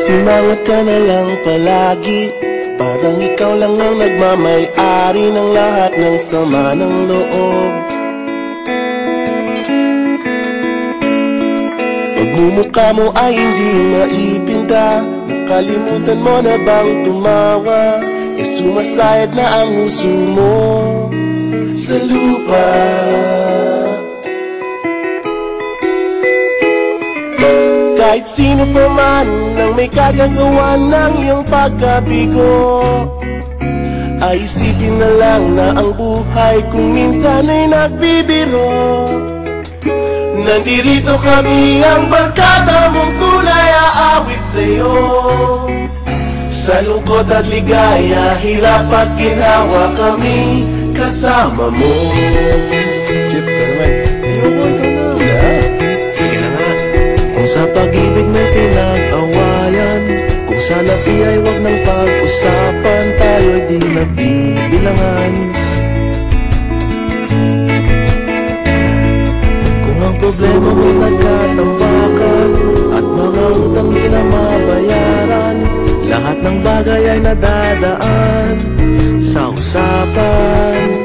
Simangot ka na lang palagi, parang ikaw lang ang nagmamay-ari ng lahat ng sama ng loob. Pagmumukha mo ay hindi maipinta, nakalimutan mo na bang tumawa? E sumasayad na ang huso mo sa lupa. Kahit sino pa man ang may kagagawa ng iyong pagkabigo, ay isipin na lang na ang buhay kung minsan ay nagbibiro. Nandirito kami ang barkada mong tunay aawit sa'yo. Sa lungkot at ligaya, hirap at ginhawa kami kasama mo. Chip, ka naman. Sige na nga. Kung sa pag-ibig may pinag-awayan, kung sa labi ay wag nang pag-usapan, tayo'y di nagbibilangan. Kung ang problema mo'y nagkatambakan at mga utang di na mabayaran, lahat ng bagay ay nadadaan sa usapan.